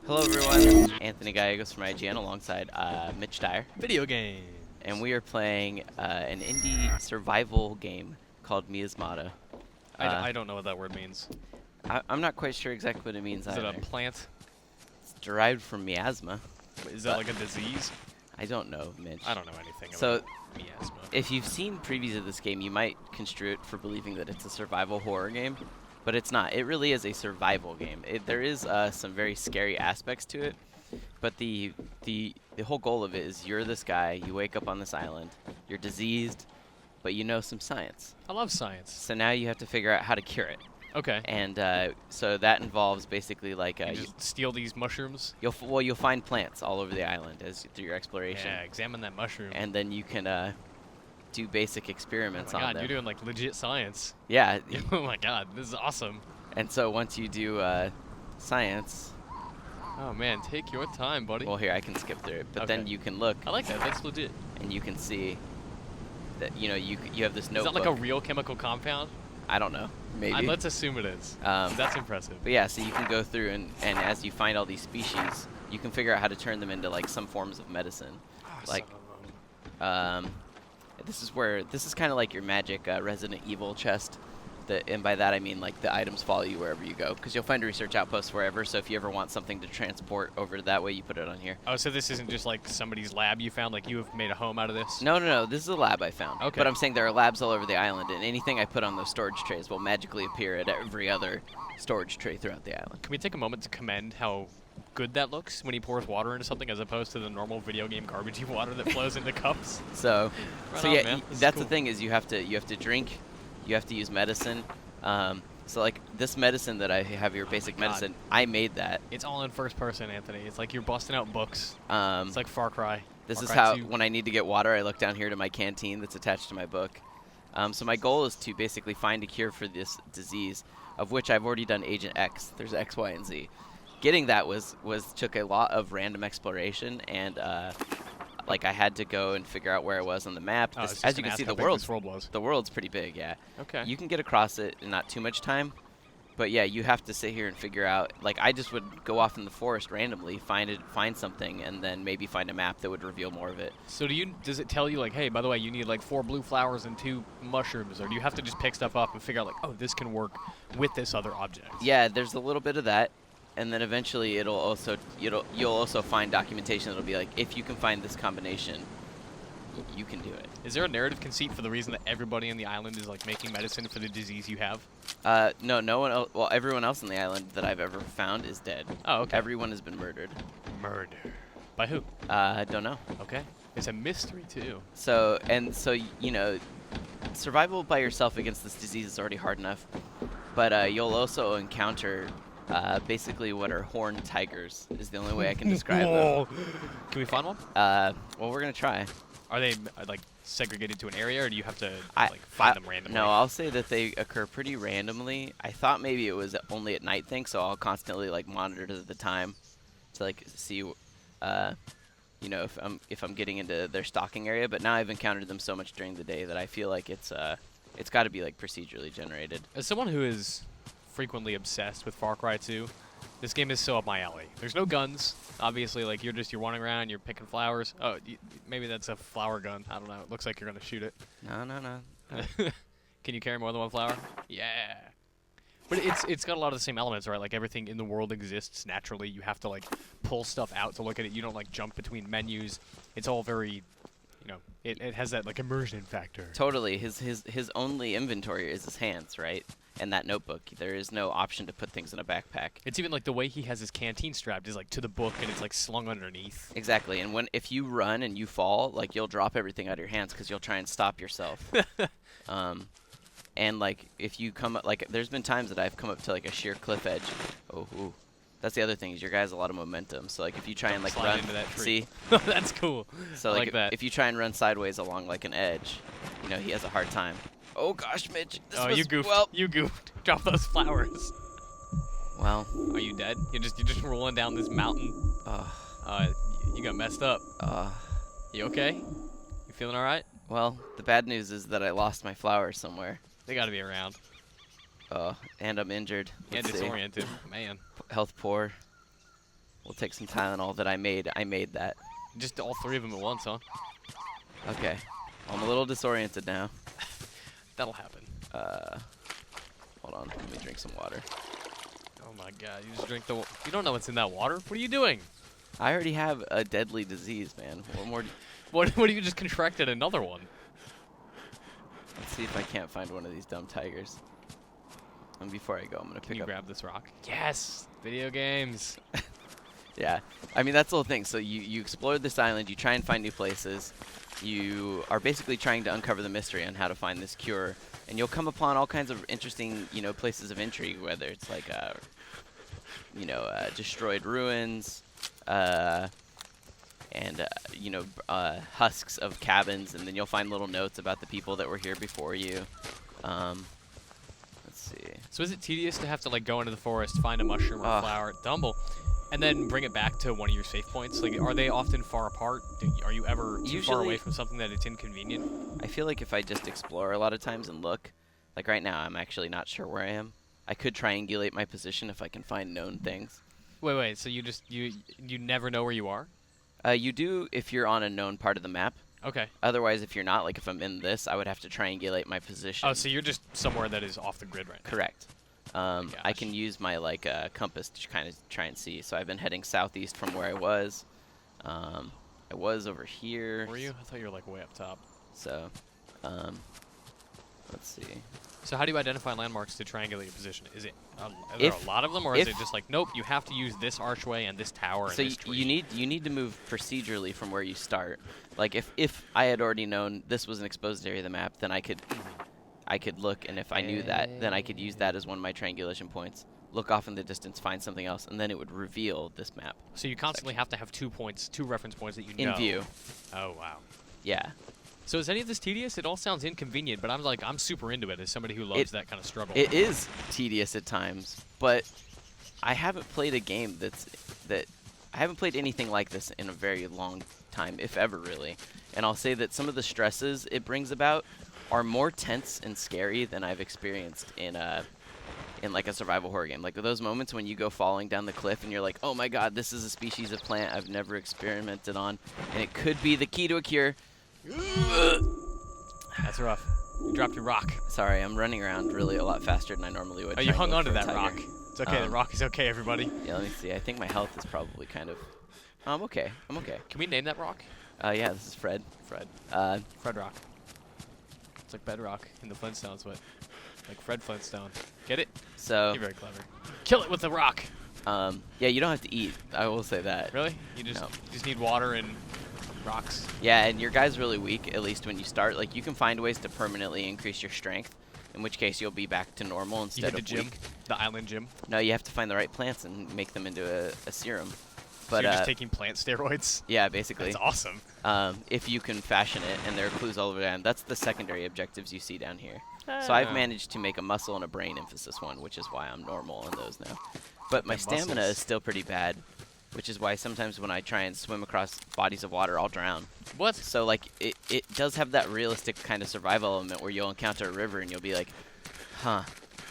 Hello everyone, Anthony Gallegos from IGN alongside Mitch Dyer, Video game. and we are playing an indie survival game called Miasmata. I don't know what that word means. I'm not quite sure exactly what it means Is it either. a plant? It's derived from miasma. Is that like a disease? I don't know, Mitch. I don't know anything So, about miasma. if you've seen previews of this game, you might construe it for believing that it's a survival horror game, but it's not. It really is a survival game. There is some very scary aspects to it, but the whole goal of it is you're this guy, you wake up on this island, you're diseased, but you know some science. I love science. So now you have to figure out how to cure it. Okay. And so that involves basically like You just steal these mushrooms. you'll find plants all over the island through your exploration. Yeah, examine that mushroom. And then you can do basic experiments oh my on god, them. you're doing like legit science. Yeah. Oh my god, this is awesome. And so once you do science, Oh man, take your time, buddy. well, here I can skip through it, but then Okay. you can look I like that. That's legit. and you can see that you have this Is notebook. that like a real chemical compound? I don't know, maybe. Let's assume it is. That's impressive. But yeah, so you can go through and as you find all these species, you can figure out how to turn them into like some forms of medicine. Like, this is kind of like your magic Resident Evil chest. And by that I mean like the items follow you wherever you go, because you'll find a research outpost wherever. So if you ever want something to transport over that way, you put it on here. Oh, so this isn't just like somebody's lab you found, like you have made a home out of this? No. This is a lab I found. Okay. But I'm saying there are labs all over the island, and anything I put on those storage trays will magically appear at every other storage tray throughout the island. Can we take a moment to commend how good that looks when he pours water into something as opposed to the normal video game garbagey water that flows into cups? So, Right so on, yeah, man. This is that's cool. the thing is you have to drink, you have to use medicine. So like this medicine that I have here, basic God. medicine, I made that. It's all in first person, Anthony. It's like you're busting out books. Um, It's like Far Cry. This Far is Cry how, 2. when I need to get water, I look down here to my canteen that's attached to my book. So my goal is to basically find a cure for this disease, of which I've already done Agent X. There's X, Y, and Z. Getting that took a lot of random exploration, and like I had to go and figure out where I was on the map. Oh, I was just As you gonna can ask see, how the big this world was. world's pretty big. Yeah. Okay. You can get across it in not too much time. But yeah, you have to sit here and figure out. Like I just would go off in the forest randomly, find something, and then maybe find a map that would reveal more of it. So does it tell you like, hey, by the way, you need like 4 blue flowers and 2 mushrooms, or do you have to just pick stuff up and figure out like, oh, this can work with this other object? Yeah, there's a little bit of that, and then eventually you'll also find documentation that'll be like, if you can find this combination, you can do it. Is there a narrative conceit for the reason that everybody on the island is like making medicine for the disease you have? No one else. Well, everyone else on the island that I've ever found is dead. Oh, okay. Everyone has been murdered. Murder. By who? I don't know. Okay. It's a mystery too. So survival by yourself against this disease is already hard enough, but you'll also encounter basically what are horned tigers is the only way I can describe them. Can we find one? Well, we're gonna try. Are they like segregated to an area, or do you have to I- like find them randomly? No, I'll say that they occur pretty randomly. I thought maybe it was only at night thing, so I'll constantly like monitor the time to like see, if I'm getting into their stalking area. But now I've encountered them so much during the day that I feel like it's got to be like procedurally generated. As someone who is frequently obsessed with Far Cry 2, this game is so up my alley. There's no guns, obviously. Like you're wandering around, you're picking flowers. Oh, maybe that's a flower gun. I don't know. It looks like you're gonna shoot it. No. Can you carry more than one flower? Yeah. But it's got a lot of the same elements, right? Like everything in the world exists naturally. You have to like pull stuff out to look at it. You don't like jump between menus. It's all very, it has that like immersion factor. Totally. His only inventory is his hands, right? And that notebook. There is no option to put things in a backpack. It's even like the way he has his canteen strapped is like to the book, and it's like slung underneath. Exactly. And if you run and you fall, like you'll drop everything out of your hands because you'll try and stop yourself. And like if you come up, like there's been times that I've come up to like a sheer cliff edge. Oh, ooh. That's the other thing is your guy has a lot of momentum. So like if you try and like Slide run, into that tree. see. That's cool. So I like that. if you try and run sideways along like an edge, he has a hard time. Oh gosh, Mitch. You goofed. Well, You goofed. Drop those flowers. well. Are you dead? You're just rolling down this mountain. You got messed up. You okay? You feeling all right? Well, the bad news is that I lost my flowers somewhere. They got to be around. And I'm injured. And Let's see. disoriented, man. Health poor. We'll take some Tylenol that I made. I made that. Just all 3 of them at once, huh? Okay. I'm a little disoriented now. That'll happen. Hold on. Let me drink some water. Oh my god, you just drink the... You don't know what's in that water? What are you doing? I already have a deadly disease, man. What more? What do you just contracted another one? Let's see if I can't find one of these dumb tigers. And before I go, I'm gonna Can pick you up. grab this rock? Yes! Video games. Yeah, I mean that's the whole thing. So you explore this island, you try and find new places. You are basically trying to uncover the mystery on how to find this cure, and you'll come upon all kinds of interesting, places of intrigue. Whether it's like, destroyed ruins, and husks of cabins, and then you'll find little notes about the people that were here before you. Let's see. So is it tedious to have to like go into the forest, find a mushroom or a flower, dumble, and then bring it back to one of your safe points? Like, are they often far apart? Are you ever too far away from something that it's inconvenient? I feel like if I just explore a lot of times and look, like right now, I'm actually not sure where I am. I could triangulate my position if I can find known things. Wait. So you never know where you are? You do if you're on a known part of the map. Okay. Otherwise, if you're not, like if I'm in this, I would have to triangulate my position. Oh, so you're just somewhere that is off the grid right now. Correct. I can use my compass to kind of try and see. So I've been heading southeast from where I was. I was over here. Were you? I thought you were like way up top. So, let's see. So how do you identify landmarks to triangulate your position? Is it are there a lot of them, or is it just like, nope, you have to use this archway and this tower and this tree? you need to move procedurally from where you start. Like if I had already known this was an exposed area of the map, then I could look, and if I knew that, then I could use that as one of my triangulation points. Look off in the distance, find something else, and then it would reveal this map. So you constantly have to have 2 reference points that you know. In view. Oh wow. Yeah. So is any of this tedious? It all sounds inconvenient, but I'm super into it as somebody who loves that kind of struggle. It is tedious at times, but I haven't played a game I haven't played anything like this in a very long time, if ever really. And I'll say that some of the stresses it brings about are more tense and scary than I've experienced in like a survival horror game. Like those moments when you go falling down the cliff and you're like, oh my god, this is a species of plant I've never experimented on, and it could be the key to a cure. That's rough. You dropped your rock. Sorry, I'm running around really a lot faster than I normally would. Oh, you hung onto that tiger. rock. It's okay. The rock is okay, everybody. Yeah, let me see. I think my health is probably kind of... I'm okay. I'm okay. Can we name that rock? Yeah, this is Fred. Fred. Fred Rock. It's like Bedrock in the Flintstones, but like Fred Flintstone. Get it? So... You're very clever. Kill it with the rock. Yeah, you don't have to eat. I will say that. Really? You just need water and rocks. Yeah, and your guy's really weak, at least when you start. Like, you can find ways to permanently increase your strength, in which case you'll be back to normal instead of gym, weak. the island gym. No, you have to find the right plants and make them into a serum. But so you're just taking plant steroids? Yeah, basically. That's awesome. If you can fashion it, and there are clues all over down. That's the secondary objectives you see down here. So I've managed to make a muscle and a brain emphasis one, which is why I'm normal on those now. But my stamina is still pretty bad, which is why sometimes when I try and swim across bodies of water, I'll drown. What? So, like, it does have that realistic kind of survival element where you'll encounter a river and you'll be like, huh,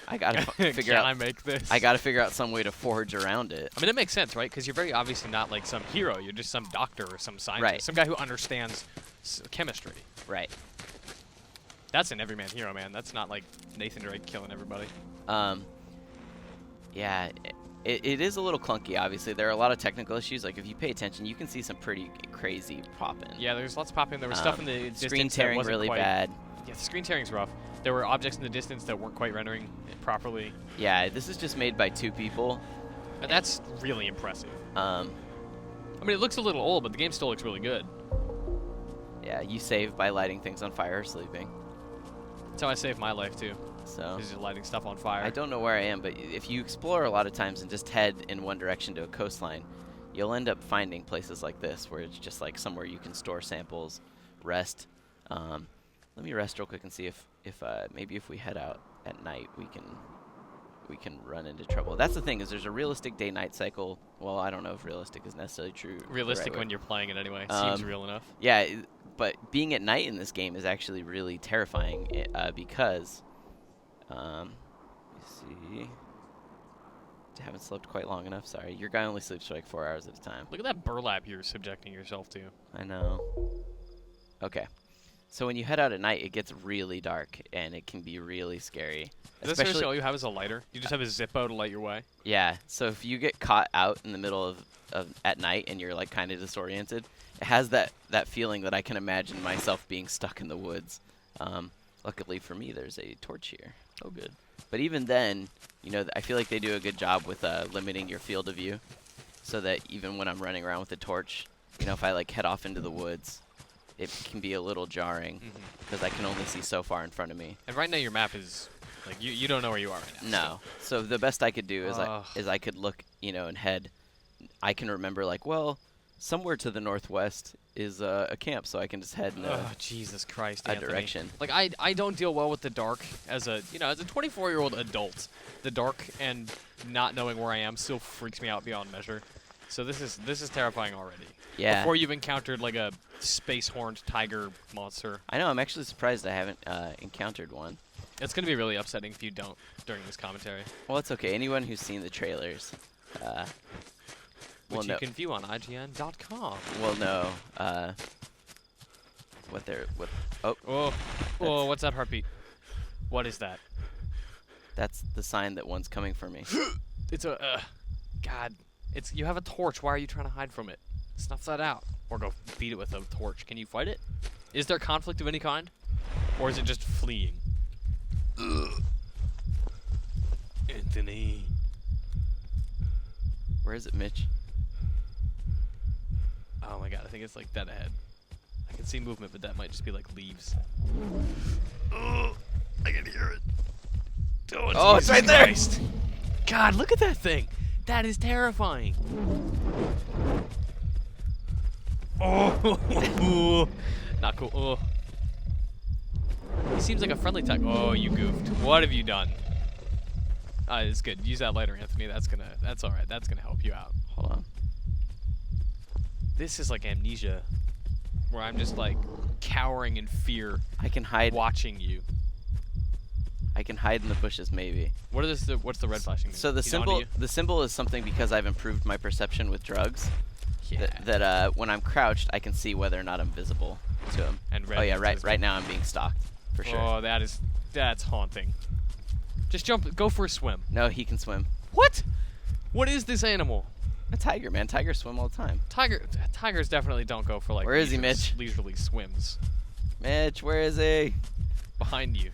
I gotta figure out. Can I make this? I gotta figure out some way to forge around it. I mean, that makes sense, right? Because you're very obviously not like some hero. You're just some doctor or some scientist. Right. Some guy who understands chemistry. Right. That's an everyman hero, man. That's not like Nathan Drake killing everybody. Yeah, it is a little clunky, obviously. There are a lot of technical issues. Like, if you pay attention, you can see some pretty crazy popping. Yeah, there's lots popping. There was stuff in the distance screen tearing that wasn't really quite, bad. Yeah, the screen tearing's rough. There were objects in the distance that weren't quite rendering it properly. Yeah, this is just made by 2 people. And that's really impressive. I mean, it looks a little old, but the game still looks really good. Yeah, you save by lighting things on fire or sleeping. That's how I saved my life, too. So Is just lighting stuff on fire. I don't know where I am, but if you explore a lot of times and just head in one direction to a coastline, you'll end up finding places like this where it's just like somewhere you can store samples, rest. Let me rest real quick and see if maybe if we head out at night we can run into trouble. That's the thing, is there's a realistic day-night cycle. Well, I don't know if realistic is necessarily true. Realistic when you're playing it anyway. Seems real enough. Yeah, but being at night in this game is actually really terrifying because let me see. Haven't slept quite long enough. Sorry, your guy only sleeps for like 4 hours at a time. Look at that burlap you're subjecting yourself to. I know. Okay. So when you head out at night, it gets really dark, and it can be really scary. Is that seriously all you have is a lighter? You just have a Zippo to light your way? Yeah. So if you get caught out in the middle of at night and you're like kind of disoriented, it has that feeling that I can imagine myself being stuck in the woods. Luckily for me, there's a torch here. Oh, good. But even then, you know, I feel like they do a good job with limiting your field of view, so that even when I'm running around with the torch, you know, if I like head off into the woods, it can be a little jarring because I can only see so far in front of me. And right now your map is like you don't know where you are right now. No. So the best I could do is I could look, you know, and head. I can remember like, well, somewhere to the northwest is a camp, so I can just head in Jesus Christ, a Anthony. direction. Like I don't deal well with the dark as a 24-year-old adult. The dark and not knowing where I am still freaks me out beyond measure. So this is terrifying already. Yeah. Before you've encountered like a space horned tiger monster. I know. I'm actually surprised I haven't encountered one. It's gonna be really upsetting if you don't during this commentary. Well, it's okay. Anyone who's seen the trailers, Which you can view on IGN.com. will know Oh, what's that heartbeat? What is that? that's the sign that one's coming for me. It's a God. You have a torch. Why are you trying to hide from it? Snuff that out, or go beat it with a torch. Can you fight it? Is there conflict of any kind, or is it just fleeing? Anthony. Where is it, Mitch? Oh my God, I think it's like dead ahead. I can see movement, but that might just be like leaves. Oh, I can hear it. Oh, it's right there! Christ. God, look at that thing. That is terrifying. Oh, not cool. Oh. He seems like a friendly type. Oh, you goofed. What have you done? It's good. Use that lighter, Anthony. That's all right. That's gonna help you out. Hold on. This is like amnesia, where I'm just like cowering in fear, I can hide. watching you. I can hide in the bushes, maybe. What's the red flashing? So the He's onto symbol, you? the symbol is something because I've improved my perception with drugs. Yeah. That when I'm crouched, I can see whether or not I'm visible to him. And red Oh yeah, means right. visible. Right now I'm being stalked, for sure. Oh, that's haunting. Just jump. Go for a swim. No, he can swim. What? What is this animal? A tiger, man. Tigers swim all the time. Tigers definitely don't go for like. Where is he, Mitch? Leisurely swims. Mitch, where is he? Behind you.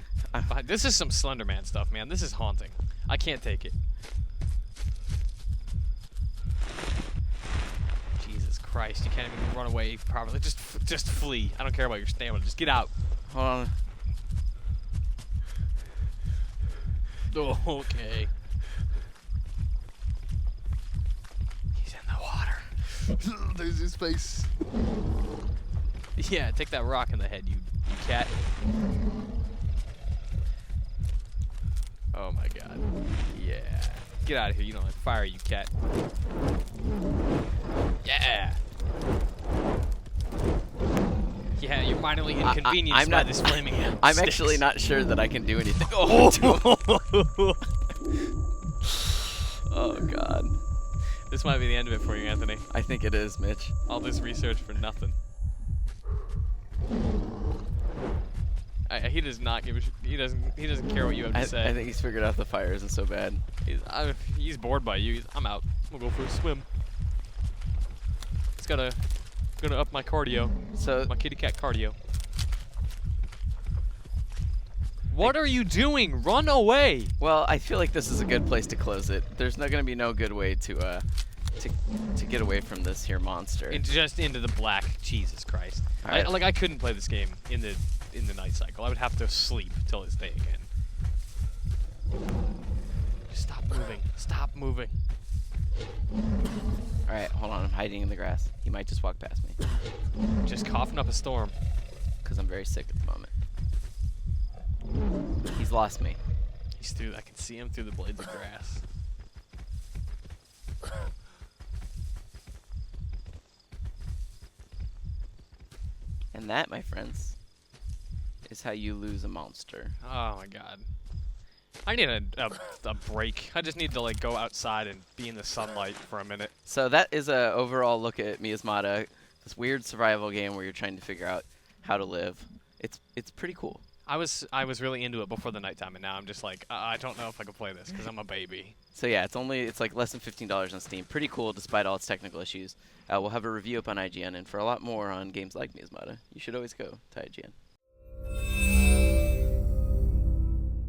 This is some Slender Man stuff, man. This is haunting. I can't take it. Jesus Christ! You can't even run away properly. Just flee. I don't care about your stamina. Just get out. Hold on. Oh, okay. He's in the water. There's his face. Yeah, take that rock in the head, you cat. Oh my God. Yeah. Get out of here. You don't like fire, you cat. Yeah. Yeah, you're minorly inconvenienced I'm by not- this flaming I'm sticks. actually not sure that I can do anything. Oh, oh God. This might be the end of it for you, Anthony. I think it is, Mitch. All this research for nothing. He does not give a he doesn't care what you have to say. I think he's figured out the fire isn't so bad. He's bored by you. I'm out. We'll go for a swim. It's gonna up my cardio. So My kitty cat cardio. What are you doing? Run away! well, I feel like this is a good place to close it. There's not going to be no good way to get away from this here monster. Just into the black. Jesus Christ! All right. I couldn't play this game in the night cycle. I would have to sleep till it's day again. Just stop moving. Stop moving. All right, hold on. I'm hiding in the grass. He might just walk past me Just coughing up a storm. because I'm very sick at the moment. He's lost me. He's through. I can see him through the blades of grass. And that, my friends, is how you lose a monster. Oh my God. I need a break. I just need to like go outside and be in the sunlight for a minute. So that is a overall look at Miasmata, this weird survival game where you're trying to figure out how to live. It's pretty cool. I was really into it before the nighttime, and now I'm just like I don't know if I can play this because I'm a baby. So yeah, it's like less than $15 on Steam. Pretty cool despite all its technical issues. We'll have a review up on IGN, and for a lot more on games like Miasmata, you should always go to IGN.